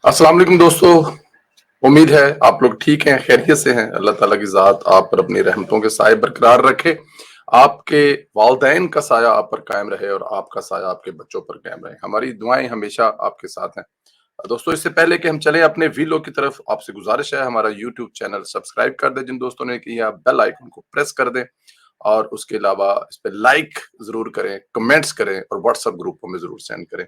अस्सलाम वालेकुम दोस्तों। उम्मीद है आप लोग ठीक हैं, खैरियत से हैं। अल्लाह ताला की ज़ात आप पर अपनी रहमतों के साए बरकरार रखे, आपके वालिदैन का साया आप पर कायम रहे और आपका साया आपके बच्चों पर कायम रहे। हमारी दुआएं हमेशा आपके साथ हैं। दोस्तों, इससे पहले कि हम चलें अपने वीडियो की तरफ, आपसे गुजारिश है हमारा यूट्यूब चैनल सब्सक्राइब कर दें जिन दोस्तों ने किया, बेल आइकन को प्रेस कर दें और उसके अलावा इस पे लाइक जरूर करें, कमेंट्स करें और व्हाट्सएप ग्रुपों में जरूर सेंड करें।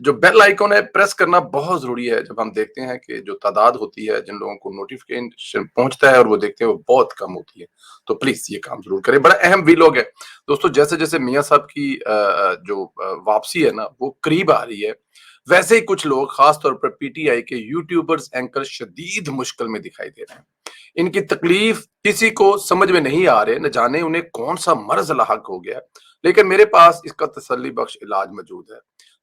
जो बेल आइकन है प्रेस करना बहुत जरूरी है। जब हम देखते हैं कि जो तादाद होती है जिन लोगों को नोटिफिकेशन पहुंचता है और वो देखते हैं वो बहुत कम होती है, तो प्लीज ये काम जरूर करें। बड़ा अहम वीलॉग है दोस्तों। जैसे जैसे मियां साहब की वापसी है ना वो करीब आ रही है, वैसे ही कुछ लोग खास तौर पर पीटीआई के यूट्यूबर्स एंकर शदीद मुश्किल में दिखाई दे रहे हैं। इनकी तकलीफ किसी को समझ में नहीं आ रहे, न जाने उन्हें कौन सा मर्ज लाहक हो गया। लेकिन मेरे पास इसका तसल्ली बख्श इलाज मौजूद है,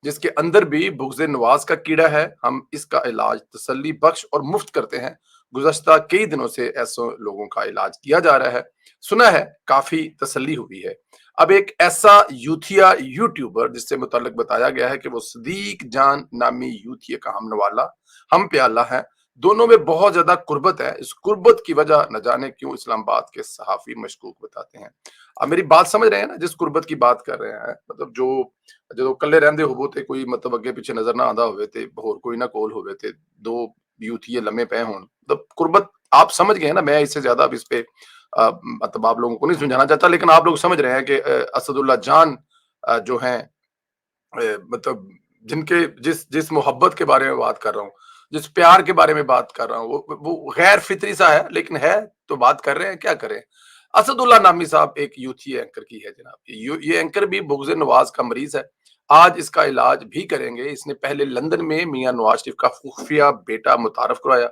जिसके अंदर भी बुग़्ज़ नवाज का कीड़ा है। हम इसका इलाज तसल्ली बख्श और मुफ्त करते हैं। गुज़श्ता कई दिनों से ऐसे लोगों का इलाज किया जा रहा है, सुना है काफी तसल्ली हुई है। अब एक ऐसा यूथिया यूट्यूबर जिससे मुतल्लिक बताया गया है कि वो सदीक जान नामी यूथिया का हमनवाला हम प्याला है, दोनों में बहुत ज्यादा कुर्बत है। इस कुर्बत की वजह न जाने क्यों इस्लामाबाद के सहाफी मशकूक बताते हैं। अब मेरी बात समझ रहे हैं ना, जिस कुर्बत की बात कर रहे हैं, मतलब जो जो कल्ले रहंदे होवो ते कोई मतलब अगे पीछे नजर ना आंदा होवे ते होर कोई ना कोल होवे ते दो यूथिये लम्मे पे होन, मतलब कुर्बत आप समझ गए ना। मैं इससे ज्यादा अब इस पे मतलब आप लोगों को नहीं समझाना चाहता, लेकिन आप लोग समझ रहे हैं कि असदुल्ला जान जो हैं, मतलब जिनके जिस जिस मोहब्बत के बारे में बात कर रहा हूँ, जिस प्यार के बारे में बात कर रहा हूँ, वो गैर फितरी सा है, लेकिन है तो बात कर रहे हैं, क्या करें। असदुल्ला नामी साहब एक यूथी एंकर की है जनाब। ये एंकर भी बुग़्ज़ नवाज का मरीज है। आज इसका इलाज भी करेंगे। इसने पहले लंदन में मियां नवाज शरीफ का खुफिया बेटा मुतारफ करवाया,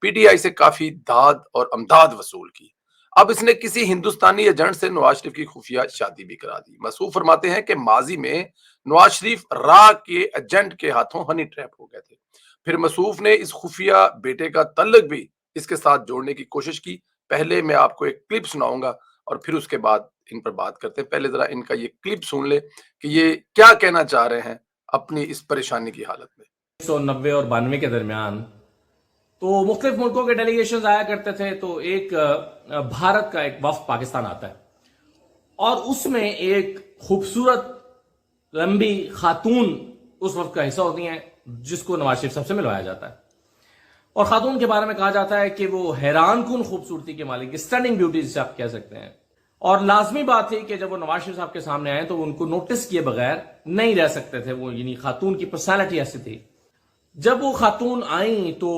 पीटीआई से काफी दाद और अमदाद वसूल की। अब इसने किसी हिंदुस्तानी एजेंट से नवाज शरीफ की खुफिया शादी भी करा दी। मसूद फरमाते हैं कि माजी में नवाज शरीफ राह के एजेंट के हाथों हनी ट्रैप हो गए थे। फिर मसूफ ने इस खुफिया बेटे का तल्लक भी इसके साथ जोड़ने की कोशिश की। पहले मैं आपको एक क्लिप सुनाऊंगा और फिर उसके बाद इन पर बात करते हैं। पहले जरा इनका ये क्लिप सुन ले कि ये क्या कहना चाह रहे हैं अपनी इस परेशानी की हालत में। 1990 और 92 के दरमियान तो मुख्तलिफ मुल्कों के डेलीगेशन आया करते थे। तो एक भारत का एक वफ्द पाकिस्तान आता है और उसमें एक खूबसूरत लंबी खातून उस वक्त का हिस्सा होती हैं, जिसको नवाज शरीफ साहब से मिलवाया जाता है। और खातून के बारे में कहा जाता है कि वो हैरान कुन खूबसूरती के मालिक, स्टनिंग ब्यूटी जिसे आप कह सकते हैं। और लाजमी बात थी कि जब वो नवाज शरीफ साहब के सामने आए तो वो उनको नोटिस किए बगैर नहीं रह सकते थे। वो यानी खातून की पर्सनैलिटी ऐसी थी। जब वो खातून आई तो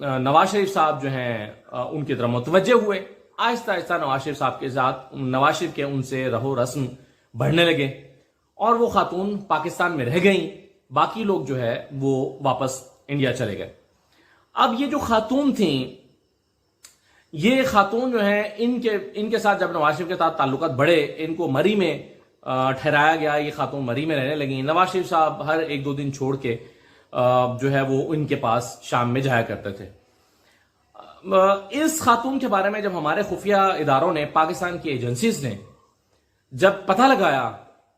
नवाज शरीफ साहब जो हैं उनकी तरफ मुतवज्जे हुए। आहिस्ता आहिस्ता नवाज शरीफ साहब के साथ नवाज शरीफ के उनसे रहो रस्म बढ़ने लगे और वो खातून पाकिस्तान में रह गई। बाकी लोग जो है वो वापस इंडिया चले गए। अब ये जो खातून थी, ये खातून जो है इनके साथ जब नवाज शरीफ के साथ ताल्लुकात बढ़े, इनको मरी में ठहराया गया। ये खातून मरी में रहने लगी। नवाज शरीफ साहब हर एक दो दिन छोड़ के जो है वो इनके पास शाम में जाया करते थे। इस खातून के बारे में जब हमारे खुफिया इदारों ने, पाकिस्तान की एजेंसीज ने जब पता लगाया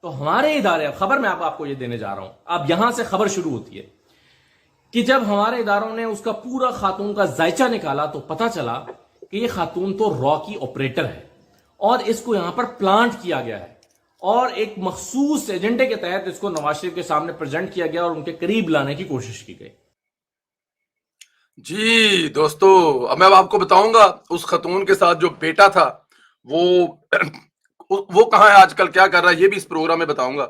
तो हमारे इदारे, खबर मैं आपको ये देने जा रहा हूं, अब यहां से खबर शुरू होती है कि जब हमारे इदारों ने उसका पूरा खातून का जायचा निकाला तो पता चला कि ये खातून तो रॉ की ऑपरेटर है और इसको यहां पर प्लांट किया गया है और एक मखसूस एजेंडे के तहत इसको नवाज शरीफ के सामने प्रेजेंट किया गया और उनके करीब लाने की कोशिश की गई। जी दोस्तों, अब मैं आपको बताऊंगा उस खतून के साथ जो बेटा था वो वो कहाँ है आजकल, क्या कर रहा है, ये भी इस प्रोग्राम में बताऊंगा।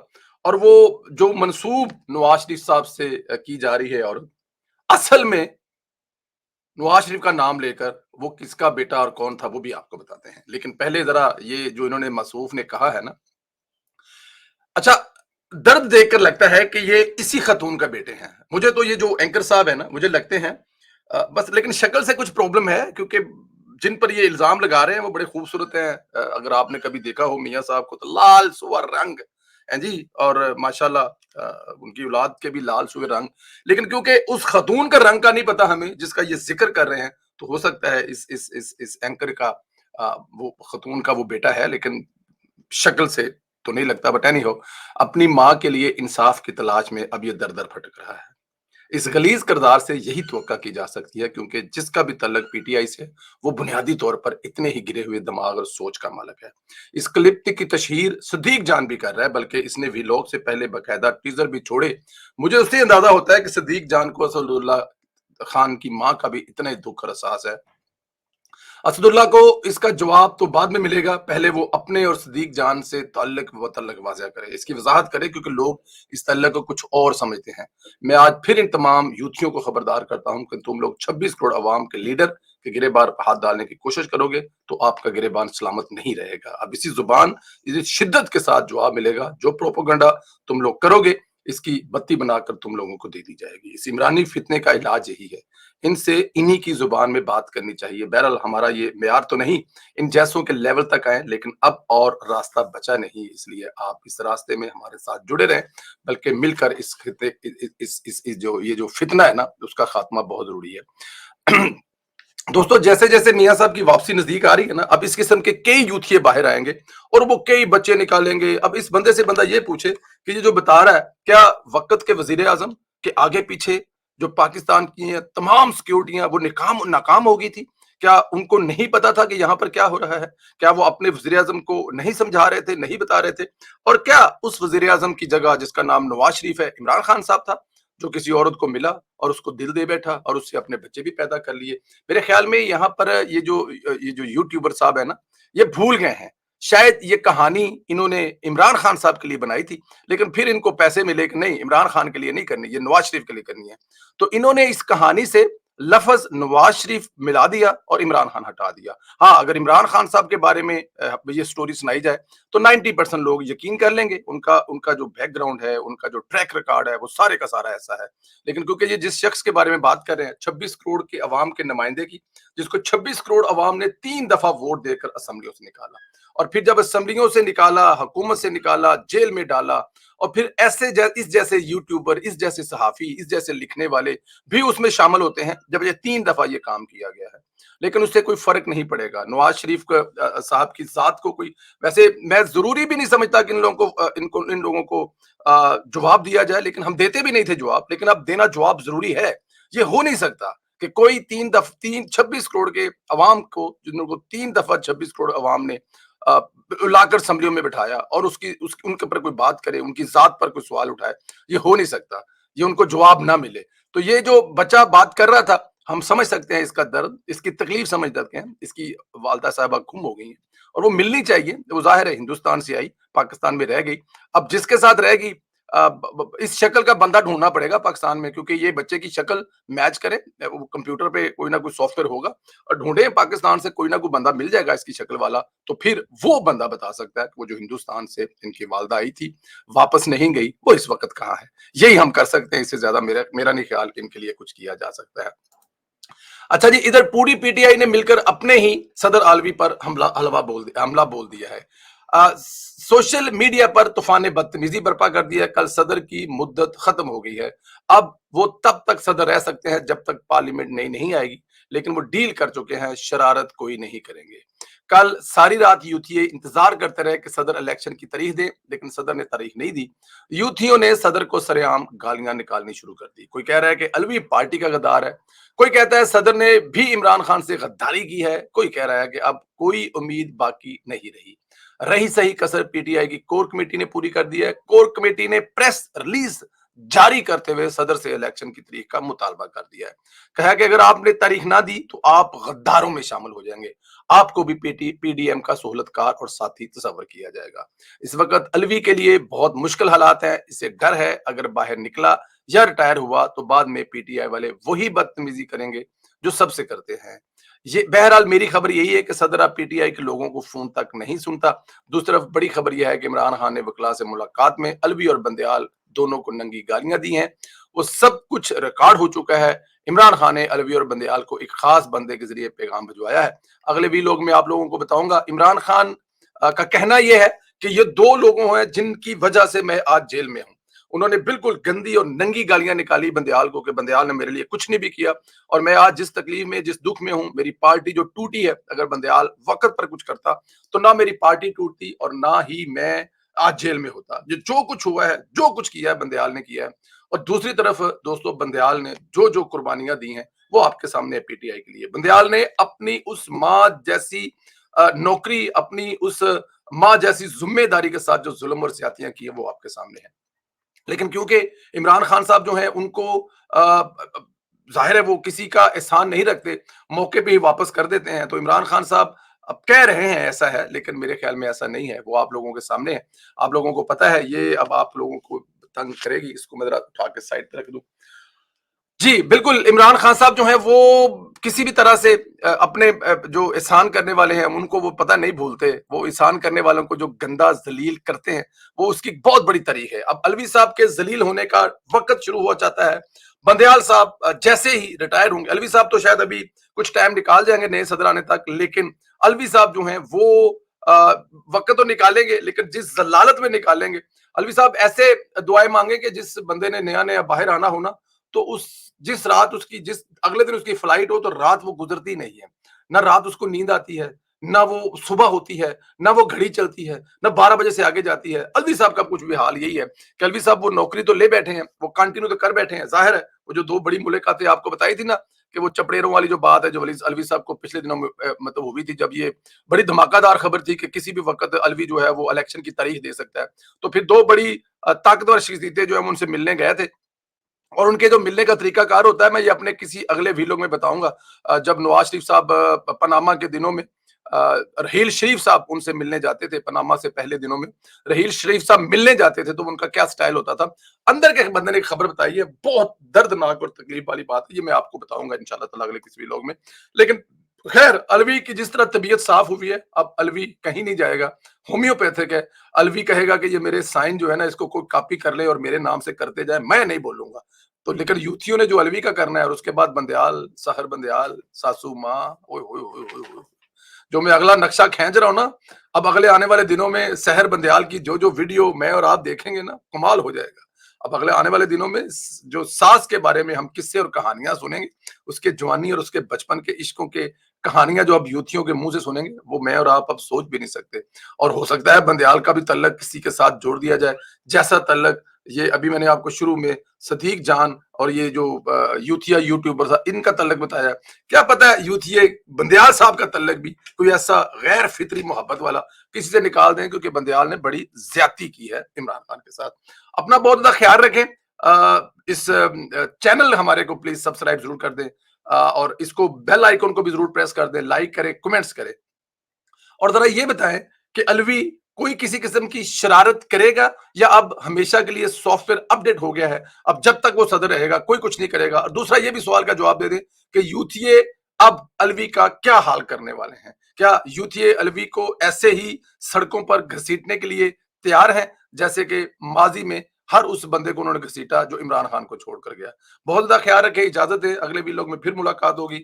और वो जो मंसूब नवाज शरीफ साहब से की जा रही है और असल में नवाज शरीफ का नाम लेकर वो किसका बेटा और कौन था वो भी आपको बताते हैं। लेकिन पहले जरा ये जो इन्होंने मसूफ ने कहा है ना, अच्छा, दर्द देखकर लगता है कि ये इसी खतून का बेटे हैं। मुझे तो ये जो एंकर साहब है ना, मुझे लगते हैं बस, लेकिन शक्ल से कुछ प्रॉब्लम है क्योंकि जिन पर ये इल्जाम लगा रहे हैं वो बड़े खूबसूरत हैं। अगर आपने कभी देखा हो मियां साहब को तो लाल सुअर रंग है जी, और माशाल्लाह उनकी औलाद के भी लाल सुअर रंग। लेकिन क्योंकि उस खतून का रंग का नहीं पता हमें जिसका ये जिक्र कर रहे हैं, तो हो सकता है इस एंकर का वो खतून का वो बेटा है, लेकिन शक्ल से तो नहीं लगता। बट एनी हो, अपनी माँ के लिए इंसाफ की तलाश में अब ये दर दर भटक रहा है। इस गलीज किरदार से यही तवक्का की जा सकती है, क्योंकि जिसका भी तल्लक पीटीआई से वो बुनियादी तौर पर इतने ही गिरे हुए दिमाग और सोच का मालिक है। इस क्लिप की तशहीर सदीक जान भी कर रहा है, बल्कि इसने व्लॉग से पहले बकायदा टीजर भी छोड़े। मुझे उससे अंदाजा होता है कि सदीक जान को असदुल्ला खान की मां का भी इतना ही दुख और एहसास है। असदुल्ला को इसका जवाब तो बाद में मिलेगा, पहले वो अपने और सदीक जान से ताल्लुक वाज़ह करे, इसकी वजाहत करे, क्योंकि लोग इस ताल्लुक को कुछ और समझते हैं। मैं आज फिर इन तमाम यूथियों को खबरदार करता हूं कि तुम लोग 26 करोड़ अवाम के लीडर के गिरेबान पर हाथ डालने की कोशिश करोगे तो आपका गिरेबान सलामत नहीं रहेगा। अब इसी जुबान, इसी शिद्दत के साथ जवाब मिलेगा। जो प्रोपोगंडा तुम लोग करोगे, इसकी बत्ती बनाकर तुम लोगों को दे दी जाएगी। इस इमरानी फितने का इलाज यही है, इनसे इन्हीं की जुबान में बात करनी चाहिए। बहरहाल हमारा ये मेयार तो नहीं इन जैसों के लेवल तक आए, लेकिन अब और रास्ता बचा नहीं, इसलिए आप इस रास्ते में हमारे साथ जुड़े रहें, बल्कि मिलकर इस खिते इस जो ये जो फितना है ना, उसका खात्मा बहुत जरूरी है। दोस्तों, जैसे जैसे मियां साहब की वापसी नजदीक आ रही है ना, अब इस किस्म के कई यूथिये बाहर आएंगे और वो कई बच्चे निकालेंगे। अब इस बंदे से बंदा ये पूछे कि ये जो बता रहा है, क्या वक्त के वजीर आजम के आगे पीछे जो पाकिस्तान की है तमाम सिक्योरिटियां वो नाकाम हो गई थी? क्या उनको नहीं पता था कि यहाँ पर क्या हो रहा है? क्या वो अपने वजीर आजम को नहीं समझा रहे थे, नहीं बता रहे थे? और क्या उस वजीर आजम की जगह, जिसका नाम नवाज शरीफ है, इमरान खान साहब था, जो किसी औरत को मिला और उसको दिल दे बैठा और उससे अपने बच्चे भी पैदा कर लिए? मेरे ख्याल में यहाँ पर ये जो यूट्यूबर साहब है ना, ये भूल गए हैं। शायद ये कहानी इन्होंने इमरान खान साहब के लिए बनाई थी, लेकिन फिर इनको पैसे मिले कि नहीं, इमरान खान के लिए नहीं करनी, ये नवाज शरीफ के लिए करनी है। तो इन्होंने इस कहानी से लफ्ज नवाज शरीफ मिला दिया और इमरान खान हटा दिया। हाँ, अगर इमरान खान साहब के बारे में ये स्टोरी सुनाई जाए तो 90% लोग यकीन कर लेंगे। उनका उनका जो बैकग्राउंड है, उनका जो ट्रैक रिकॉर्ड है, वो सारे का सारा ऐसा है। लेकिन क्योंकि ये जिस शख्स के बारे में बात कर रहे हैं, 26 करोड़ के अवाम के नुमाइंदे की, जिसको 26 करोड़ अवाम ने 3 दफा वोट देकर असेंबलियों से निकाला, और फिर जब असेंबलियों से निकाला, हुकूमत से निकाला, जेल में डाला, और फिर इस जैसे यूट्यूबर, इस जैसे सहाफी, इस जैसे लिखने वाले भी उसमें शामिल होते हैं, जब ये 3 दफा ये काम किया गया है। लेकिन उससे कोई फर्क नहीं पड़ेगा। नवाज शरीफ साहब की जात को कोई, वैसे मैं जरूरी भी नहीं समझता कि इन लोगों को जवाब दिया जाए, लेकिन हम देते भी नहीं थे जवाब, लेकिन अब देना जवाब जरूरी है। ये हो नहीं सकता कि कोई 26 करोड़ के अवाम को, जिनको 3 दफा 26 करोड़ अवाम ने लाकर असम्बलियों में बिठाया, और उनके ऊपर कोई बात करे, उनकी जात पर कोई सवाल उठाए। ये हो नहीं सकता, ये उनको जवाब ना मिले। तो ये जो बच्चा बात कर रहा था, हम समझ सकते हैं इसका दर्द, इसकी तकलीफ समझ सकते हैं। इसकी वालदा साहबा गुम हो गई हैं और वो मिलनी चाहिए। वो जाहिर है हिंदुस्तान से आई, पाकिस्तान में रह गई। अब जिसके साथ रहेगी, इस शक्ल का बंदा ढूंढना पड़ेगा पाकिस्तान में, क्योंकि ये बच्चे की शक्ल मैच करे, वो कंप्यूटर पे कोई ना कोई सॉफ्टवेयर होगा, और ढूंढे पाकिस्तान से कोई ना कोई बंदा मिल जाएगा इसकी शक्ल वाला, तो फिर वो बंदा बता सकता है कि वो जो हिंदुस्तान से इनकी वालदा आई थी, वापस नहीं गई, वो इस वक्त कहाँ है। यही हम कर सकते हैं, इससे ज्यादा मेरा नहीं ख्याल इनके लिए कुछ किया जा सकता है। अच्छा जी, इधर पूरी पीटीआई ने मिलकर अपने ही सदर आलवी पर हमला बोल दिया है। सोशल मीडिया पर तूफान बदतमीजी बर्पा कर दिया है। कल सदर की मुद्दत खत्म हो गई है। अब वो तब तक सदर रह सकते हैं जब तक पार्लियामेंट नई नहीं आएगी, लेकिन वो डील कर चुके हैं, शरारत कोई नहीं करेंगे। कल सारी रात यूथिये इंतजार करते रहे कि सदर इलेक्शन की तारीख दे, लेकिन सदर ने तारीख नहीं दी। यूथियों ने सदर को सरेआम गालियां निकालनी शुरू कर दी। कोई कह रहा है कि अलवी पार्टी का गद्दार है, कोई कहता है सदर ने भी इमरान खान से गद्दारी की है, कोई कह रहा है कि अब कोई उम्मीद बाकी नहीं रही। रही सही कसर पीटीआई की कोर कमेटी ने पूरी कर दी है। कोर कमेटी ने प्रेस रिलीज जारी करते हुए सदर से इलेक्शन की तारीख का मुतालबा कर दिया है। कहा कि अगर आपने तारीख ना दी तो आप गद्दारों में शामिल हो जाएंगे, आपको भी पीडीएम का सहूलतकार और साथी तस्वर किया जाएगा। इस वक्त अलवी के लिए बहुत मुश्किल हालात हैं। इसे डर है अगर बाहर निकला या रिटायर हुआ तो बाद में पीटीआई वाले वही बदतमीजी करेंगे जो सबसे करते हैं। ये बहरहाल मेरी खबर यही है कि सदर अब पीटीआई के लोगों को फोन तक नहीं सुनता। दूसरी तरफ बड़ी खबर यह है कि इमरान खान ने वकला से मुलाकात में अलवी और बंदयाल दोनों को नंगी गालियां दी हैं। वो सब कुछ रिकॉर्ड हो चुका है। इमरान खान ने अलवी और बंदयाल को एक खास बंदे के जरिए पैगाम भिजवाया है। अगले वीलॉग में आप लोगों को बताऊंगा। इमरान खान का कहना यह है कि ये 2 लोगों हैं जिनकी वजह से मैं आज जेल में हूं। उन्होंने बिल्कुल गंदी और नंगी गालियां निकाली बंदयाल को कि बंदयाल ने मेरे लिए कुछ नहीं भी किया, और मैं आज जिस तकलीफ में, जिस दुख में हूं, मेरी पार्टी जो टूटी है, अगर बंदयाल वक्त पर कुछ करता तो ना मेरी पार्टी टूटती और ना ही मैं आज जेल में होता। जो कुछ हुआ है, जो कुछ किया है बंदयाल ने किया है, اور دوسری طرف دوستوں بندیال نے جو جو قربانیاں دی ہیں وہ آپ کے سامنے پی ٹی آئی کے لیے. بندیال نے اپنی اس ماں جیسی نوکری، اپنی اس ماں جیسی ذمہ داری کے ساتھ جو ظلم اور زیادتیاں کی ہیں وہ آپ کے سامنے ہیں. لیکن کیونکہ عمران خان صاحب جو ہیں ان کو ظاہر ہے وہ کسی کا احسان نہیں رکھتے، موقع پہ ہی واپس کر دیتے ہیں. تو عمران خان صاحب اب کہہ رہے ہیں ایسا ہے، لیکن میرے خیال میں ایسا نہیں ہے. وہ آپ لوگوں کے سامنے ہے، آپ لوگوں کو پتا ہے. یہ اب آپ لوگوں کو تنگ کرے گی، اس کو میں ذرا اٹھا کے سائڈ پہ رکھ دوں. جی بالکل، عمران خان صاحب جو ہیں وہ کسی بھی طرح سے اپنے جو احسان کرنے والے ہیں ان کو وہ پتہ نہیں بھولتے. وہ احسان کرنے والوں کو جو گندا ذلیل کرتے ہیں وہ اس کی بہت بڑی تاریخ ہے. اب الوی صاحب کے ذلیل ہونے کا وقت شروع ہو جاتا ہے. بندیال صاحب جیسے ہی ریٹائر ہوں گے، الوی صاحب تو شاید ابھی کچھ ٹائم نکال جائیں گے نئے صدر آنے تک، لیکن الوی صاحب جو ہیں وہ وقت تو نکالیں گے، لیکن جس ضلالت میں نکالیں گے. الوی صاحب ایسے دعائیں مانگیں کہ جس بندے نے نیا نیا باہر آنا ہونا تو جس رات اس کی اگلے دن اس کی فلائٹ ہو تو رات وہ گزرتی نہیں ہے. نہ رات اس کو نیند آتی ہے، نہ وہ صبح ہوتی ہے، نہ وہ گھڑی چلتی ہے، نہ 12 بجے سے آگے جاتی ہے. الوی صاحب کا کچھ بھی حال یہی ہے کہ الوی صاحب وہ نوکری تو لے بیٹھے ہیں، وہ کنٹینیو تو کر بیٹھے ہیں. ظاہر ہے وہ جو 2 بڑی ملکاتیں آپ کو بتائی تھی نا کہ وہ چپڑیروں والی جو بات ہے جو الوی صاحب کو پچھلے دنوں میں مطلب ہوئی تھی، جب یہ بڑی دھماکہ دار خبر تھی کہ کسی بھی وقت الوی جو ہے وہ الیکشن کی تاریخ دے سکتا ہے. تو پھر 2 بڑی طاقتور شخصیتیں جو ہم ان سے ملنے گئے تھے، اور ان کے جو ملنے کا طریقہ کار ہوتا ہے میں یہ اپنے کسی اگلے ویلوگ میں بتاؤں گا. جب نواز شریف صاحب پاناما کے دنوں میں رحیل شریف صاحب ان سے ملنے جاتے تھے، پاناما سے پہلے دنوں میں رحیل شریف صاحب ملنے جاتے تھے تو ان کا کیا سٹائل ہوتا تھا. اندر کے بندے نے ایک خبر بتائی ہے، بہت دردناک اور تکلیف والی بات ہے، یہ میں آپ کو بتاؤں گا انشاءاللہ تعالی اگلے کسی ویلوگ میں. لیکن خیر، الوی کی جس طرح طبیعت صاف ہوئی ہے، اب الوی کہیں نہیں جائے گا، ہومیوپیتھک ہے. الوی کہے گا کہ یہ میرے سائن جو ہے نا اس کو کوئی کاپی کر لے اور میرے نام سے کرتے جائے، میں نہیں بولوں گا. تو لیکن یوتھیوں نے جو الوی کا کرنا ہے، اور اس کے بعد بندیال، سحر بندیال، ساسو ماں، اوئے ہوئے ہوئے ہوئے ہوئے، جو میں اگلا نقشہ کھینچ رہا ہوں نا، اب اگلے آنے والے دنوں میں سحر بندیال کی جو جو ویڈیو میں اور آپ دیکھیں گے نا، کمال ہو جائے گا. اب اگلے آنے والے دنوں میں جو ساس کے بارے میں ہم قصے اور کہانیاں سنیں گے، اس کے جوانی اور اس کے بچپن کے عشقوں کے کہانیاں جو اب یوتھیوں کے منہ سے سنیں گے، وہ میں اور آپ اب سوچ بھی نہیں سکتے. اور ہو سکتا ہے بندیال کا بھی تعلق کسی کے ساتھ جوڑ دیا جائے، جیسا تعلق یہ ابھی میں نے آپ کو شروع میں صدیق جان اور یہ جو یوتھیا یوٹیوبر ان کا تعلق بتایا. کیا پتا ہے یوتھیا بندیال صاحب کا تعلق بھی کوئی ایسا غیر فطری محبت والا کسی سے نکال دیں، کیونکہ بندیال نے بڑی زیادتی کی ہے عمران خان کے ساتھ. اپنا بہت زیادہ خیال رکھیں. اس چینل ہمارے کو پلیز سبسکرائب ضرور کر دیں، اور اس کو بیل آئیکن کو بھی ضرور پریس کر دیں، لائک کریں، کمنٹس کریں. اور ذرا یہ بتائیں کہ الوی کوئی کسی قسم کی شرارت کرے گا یا اب ہمیشہ کے لیے سافٹ ویئر اپ ڈیٹ ہو گیا ہے، اب جب تک وہ صدر رہے گا کوئی کچھ نہیں کرے گا؟ اور دوسرا یہ بھی سوال کا جواب دے دیں کہ یوتھیے اب الوی کا کیا حال کرنے والے ہیں؟ کیا یوتھیے الوی کو ایسے ہی سڑکوں پر گھسیٹنے کے لیے تیار ہیں جیسے کہ ماضی میں ہر اس بندے کو انہوں نے گھسیٹا جو عمران خان کو چھوڑ کر گیا؟ بہت زیادہ خیال رکھیں. اجازت ہے، اگلے ویلوگ میں پھر ملاقات ہوگی.